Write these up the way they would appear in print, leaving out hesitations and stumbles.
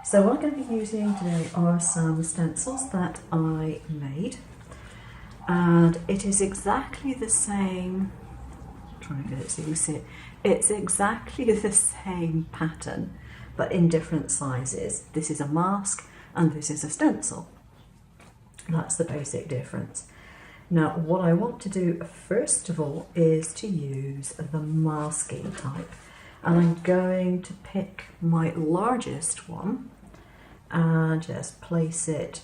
So what I'm going to be using today are some stencils that I made, and it is exactly the same, I'm trying to get it so you can see it, it's exactly the same pattern but in different sizes. This is a mask and this is a stencil. That's the basic difference. Now what I want to do first of all is to use the masking type, and I'm going to pick my largest one and just place it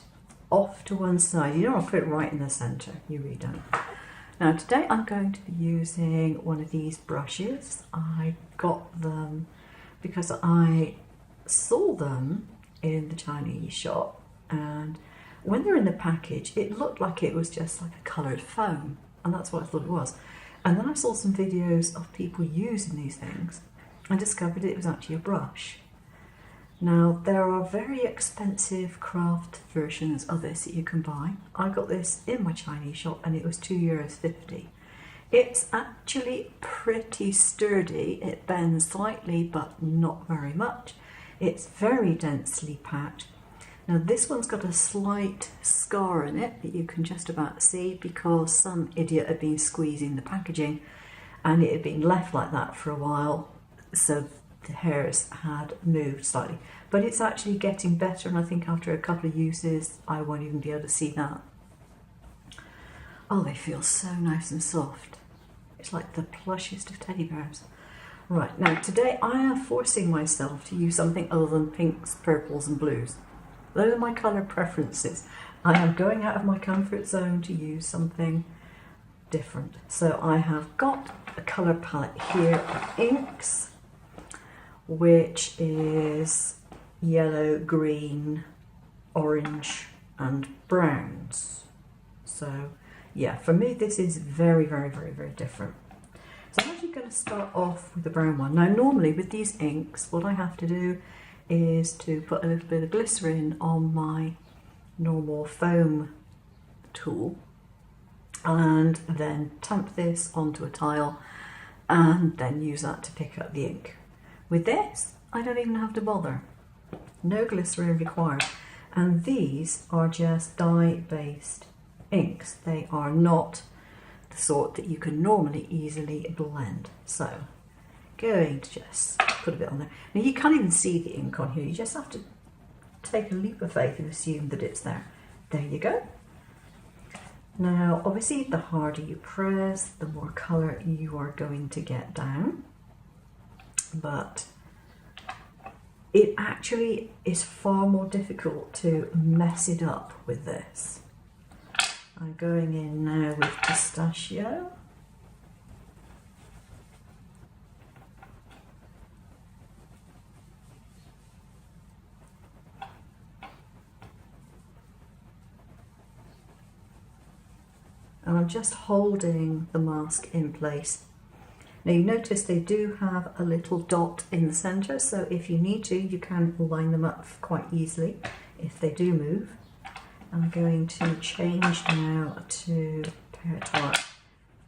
off to one side. You don't want to put it right in the center, you really don't. Now today I'm going to be using one of these brushes. I got them because I saw them in the Chinese shop, and when they're in the package it looked like it was just like a coloured foam, and that's what I thought it was. And then I saw some videos of people using these things and discovered it was actually a brush. Now there are very expensive craft versions of this that you can buy. I got this in my Chinese shop and it was €2.50. It's actually pretty sturdy. It bends slightly but not very much. It's very densely packed. Now this one's got a slight scar in it that you can just about see because some idiot had been squeezing the packaging and it had been left like that for a while, so the hairs had moved slightly. But it's actually getting better, and I think after a couple of uses I won't even be able to see that. Oh, they feel so nice and soft. It's like the plushiest of teddy bears. Right, now today I am forcing myself to use something other than pinks, purples and blues. Those are my colour preferences. I am going out of my comfort zone to use something different. So I have got a colour palette here of inks, which is yellow, green, orange and browns. So yeah, for me this is very different. So I'm actually going to start off with the brown one. Now normally with these inks what I have to do is to put a little bit of glycerin on my normal foam tool and then tamp this onto a tile and then use that to pick up the ink. With this I don't even have to bother. No glycerin required. And these are just dye-based inks. They are not the sort that you can normally easily blend. So going to just put a bit on there. Now you can't even see the ink on here. You just have to take a leap of faith and assume that it's there. There you go. Now obviously the harder you press, the more colour you are going to get down. But it actually is far more difficult to mess it up with this. I'm going in now with pistachio. And I'm just holding the mask in place. Now you notice they do have a little dot in the centre, so if you need to, you can line them up quite easily if they do move. I'm going to change now to Pear,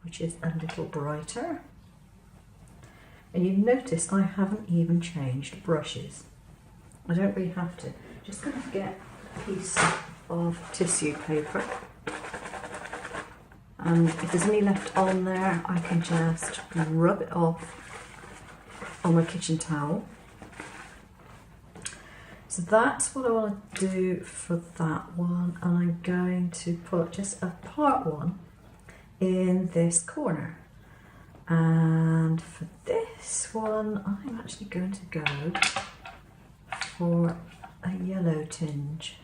which is a little brighter. And you notice I haven't even changed brushes. I don't really have to. Just going to get a piece of tissue paper. And if there's any left on there, I can just rub it off on my kitchen towel. So that's what I want to do for that one. And I'm going to put just a part one in this corner. And for this one, I'm actually going to go for a yellow tinge.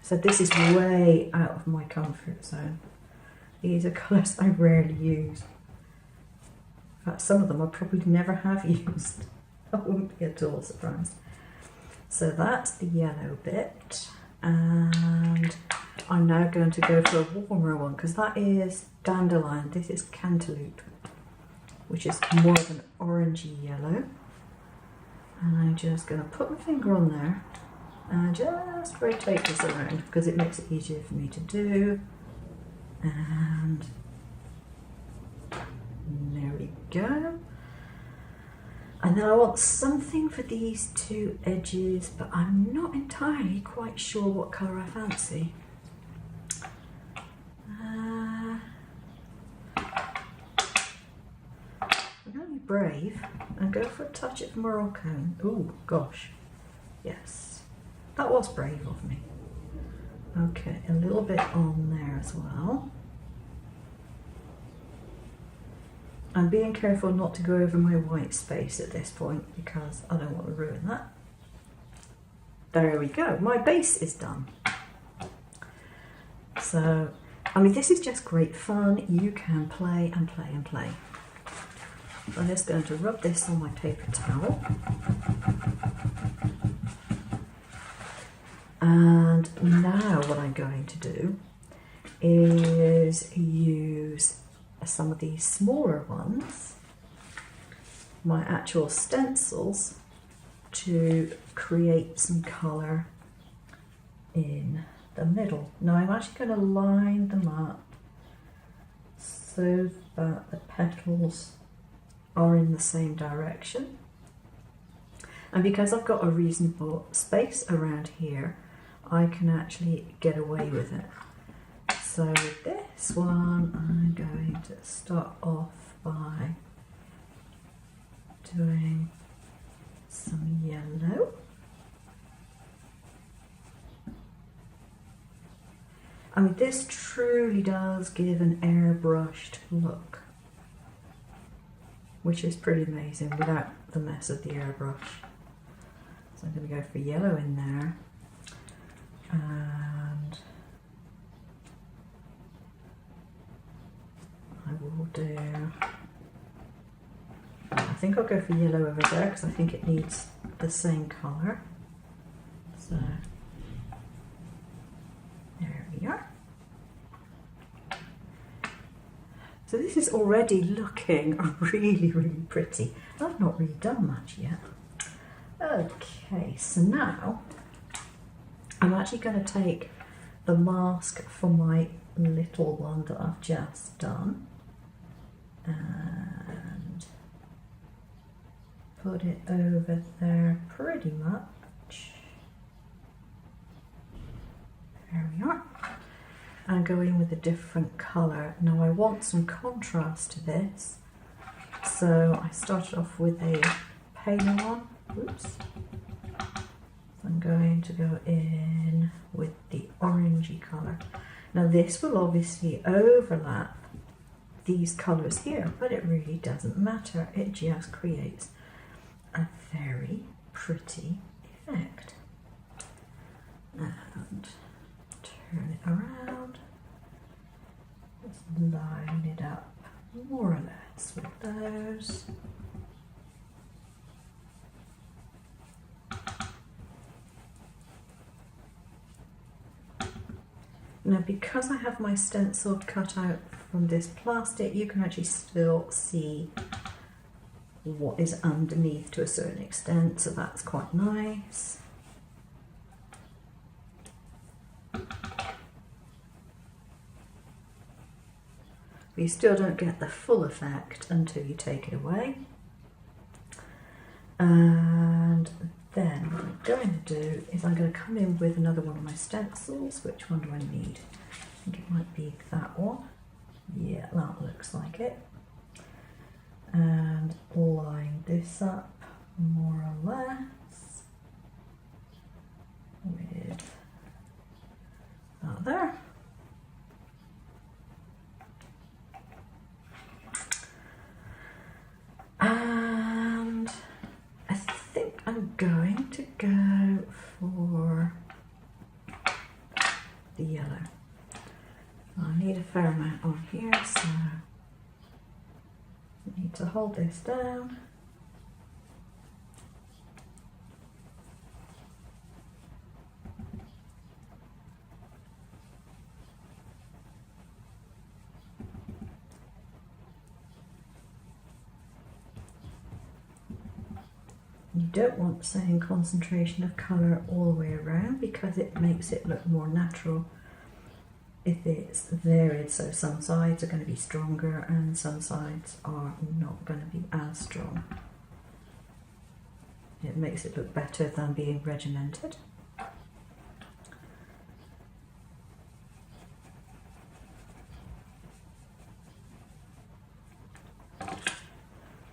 So this is way out of my comfort zone. These are colours I rarely use. In fact, some of them I probably never have used. I wouldn't be at all surprised. So that's the yellow bit, and I'm now going to go for a warmer one because that is dandelion. This is cantaloupe, which is more of an orangey yellow. And I'm just going to put my finger on there and just rotate this around because it makes it easier for me to do. And there we go. And then I want something for these two edges, but I'm not entirely quite sure what colour I fancy. I'm going to be brave and go for a touch of Morocco. Oh gosh, yes, that was brave of me. Okay, a little bit on there as well. I'm being careful not to go over my white space at this point because I don't want to ruin that. There we go, my base is done. So, I mean, this is just great fun. You can play and play and play. I'm just going to rub this on my paper towel. And now what I'm going to do is use some of these smaller ones, my actual stencils, to create some colour in the middle. Now I'm actually going to line them up so that the petals are in the same direction. And because I've got a reasonable space around here, I can actually get away with it. So with this one, I'm going to start off by doing some yellow. I mean, this truly does give an airbrushed look, which is pretty amazing without the mess of the airbrush. So I'm going to go for yellow in there, and I will do, I think I'll go for yellow over there because I think it needs the same colour. So there we are. So this is already looking really, really pretty. I've not really done much yet. Okay, so now I'm actually going to take the mask for my little one that I've just done and put it over there pretty much. There we are. And go in with a different colour. Now I want some contrast to this, so I started off with a paler one. Oops. I'm going to go in with the orangey colour. Now this will obviously overlap these colours here, but it really doesn't matter. It just creates a very pretty effect. And turn it around. Just line it up more or less with those. Now because I have my stencil cut out from this plastic, you can actually still see what is underneath to a certain extent, so that's quite nice. But you still don't get the full effect until you take it away. And then what I'm going to do is I'm going to come in with another one of my stencils. Which one do I need? I think it might be that one. Yeah, that looks like it. And line this up more or less with that there. And I think I'm going to go for the yellow. I need a fair amount on here, so I need to hold this down. You don't want the same concentration of colour all the way around because it makes it look more natural if it's varied. So some sides are going to be stronger and some sides are not going to be as strong. it makes it look better than being regimented.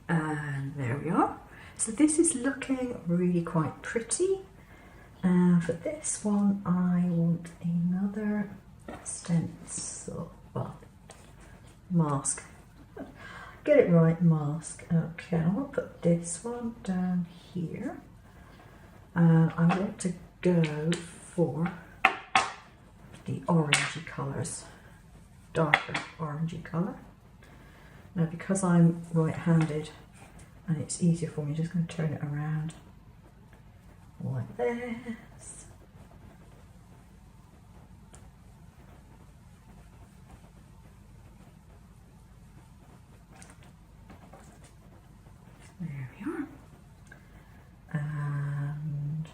And there we are. So this is looking really quite pretty. For this one, I want another stencil, well, mask. Get it right, mask. Okay, I'll put this one down here. And I want to go for the orangey colours, darker orangey colour. Now, because I'm right-handed and it's easier for me, I'm just going to turn it around like this. There we are. And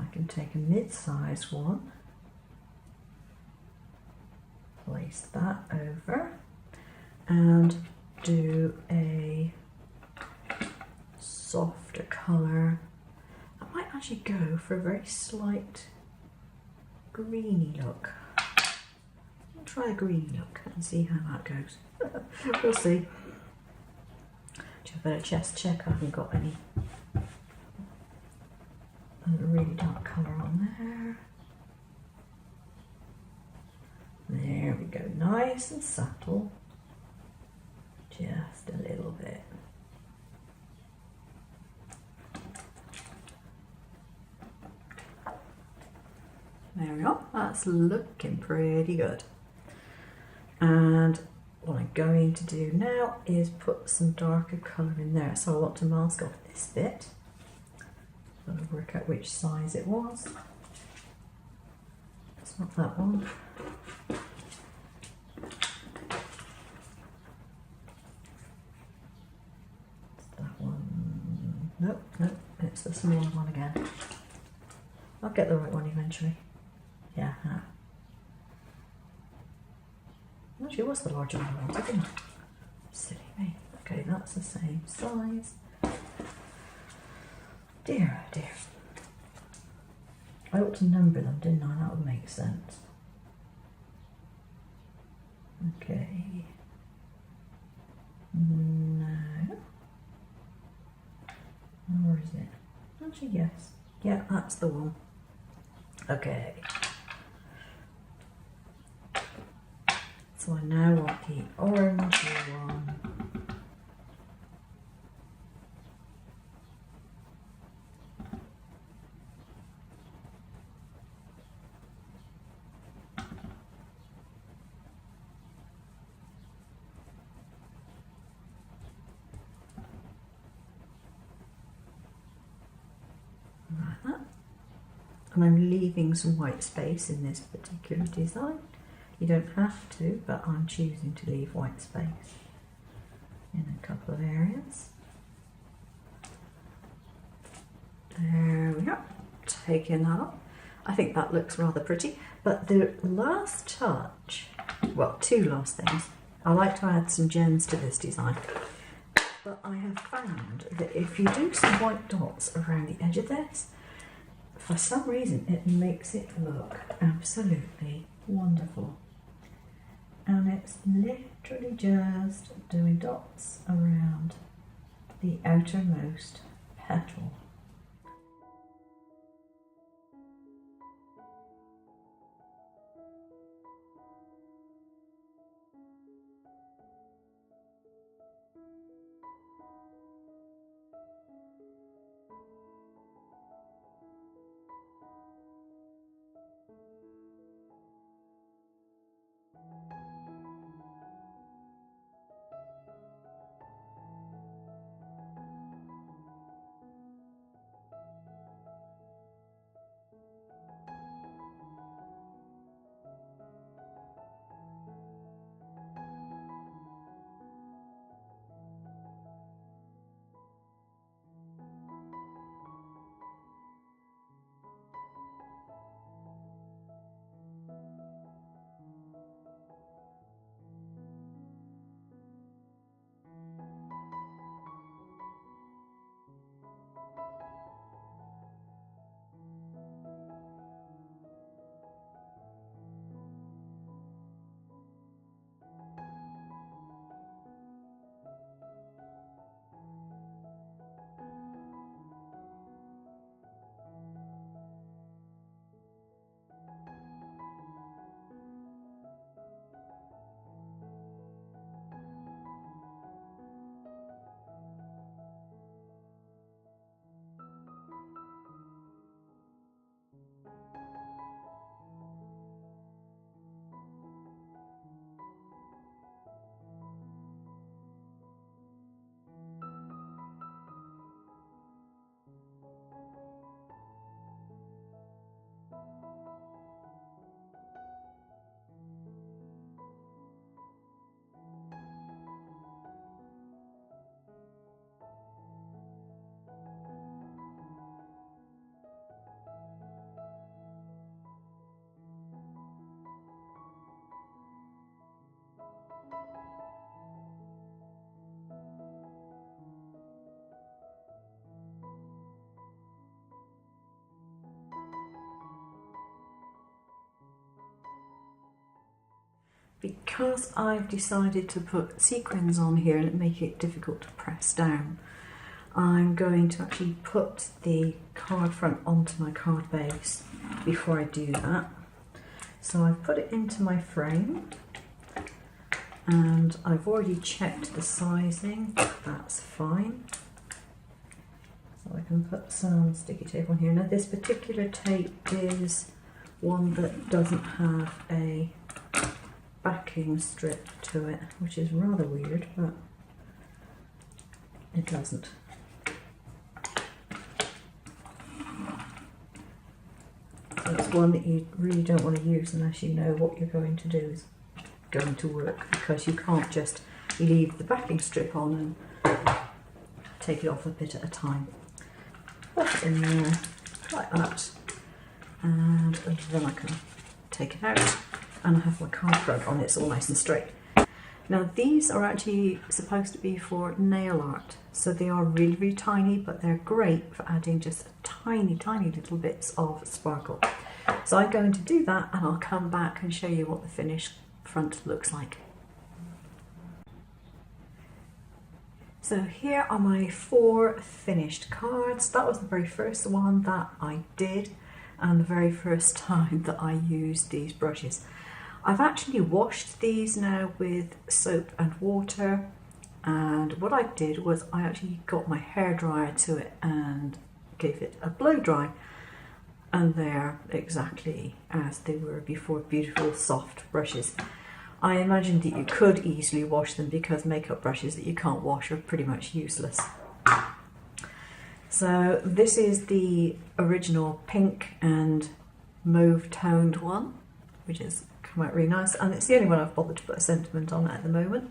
I can take a mid-size one, place that over, and do a softer colour. I might actually go for a very slight greeny look. I'll try a greeny look and see how that goes. We'll see. Just better chest check I haven't got any really dark colour on there. There we go, nice and subtle. Just a little bit. There we go, that's looking pretty good. And what I'm going to do now is put some darker colour in there. So I want to mask off this bit. Got to work out which size it was. It's not that one. Nope, nope, it's the smaller one again. I'll get the right one eventually. Yeah. Actually, it was the larger one I wanted, didn't I? Silly me. Okay, that's the same size. Dear, oh dear. I ought to number them, didn't I? That would make sense. Okay. No. Or is it? Actually, yes. Yeah, that's the one. Okay. So I now want the orange one. Like that. And I'm leaving some white space in this particular design. You don't have to, but I'm choosing to leave white space in a couple of areas. There we go, taking that off. I think that looks rather pretty, but the last touch, well, two last things. I like to add some gems to this design, but I have found that if you do some white dots around the edge of this, for some reason it makes it look absolutely wonderful. And it's literally just doing dots around the outermost petal. because I've decided to put sequins on here and make it difficult to press down, I'm going to actually put the card front onto my card base before I do that. So I've put it into my frame and I've already checked the sizing, that's fine. So I can put some sticky tape on here. Now this particular tape is one that doesn't have a backing strip to it, which is rather weird, but it doesn't. So it's one that you really don't want to use unless you know what you're going to do is going to work, because you can't just leave the backing strip on and take it off a bit at a time. Put it in there like that, and then I can take it out and I have my card front on. It's all nice and straight. Now these are actually supposed to be for nail art, so they are really, really tiny, but they're great for adding just tiny little bits of sparkle. So I'm going to do that and I'll come back and show you what the finished front looks like. So here are my 4 finished cards. That was the very first one that I did and the very first time that I used these brushes. I've actually washed these now with soap and water, and what I did was I actually got my hairdryer to it and gave it a blow dry, and they're exactly as they were before, beautiful soft brushes. I imagine that you could easily wash them because makeup brushes that you can't wash are pretty much useless. So this is the original pink and mauve toned one, which has come out really nice, and it's the only one I've bothered to put a sentiment on at the moment.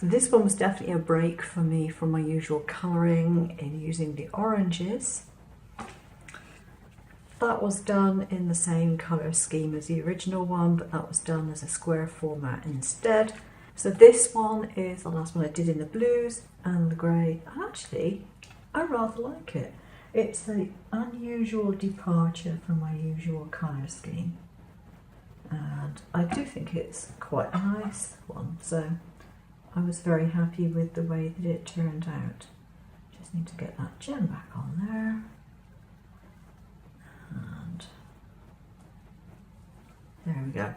So this one was definitely a break for me from my usual colouring in using the oranges. That was done in the same colour scheme as the original one, but that was done as a square format instead. So this one is the last one I did in the blues and the grey, and actually I rather like it. It's an unusual departure from my usual colour scheme, and I do think it's quite a nice one, so I was very happy with the way that it turned out. Just need to get that gem back on there. And there we go,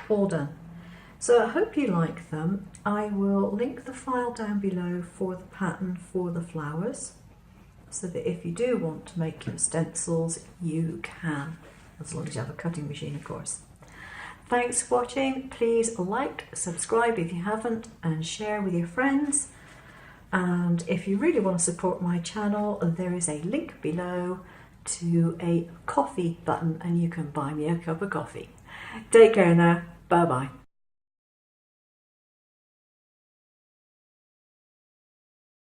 all done. So I hope you like them. I will link the file down below for the pattern for the flowers, so that if you do want to make your stencils, you can, as long as you have a cutting machine, of course. Thanks for watching. Please like, subscribe if you haven't, and share with your friends. And if you really want to support my channel, there is a link below to a coffee button and you can buy me a cup of coffee. Take care now. Bye bye.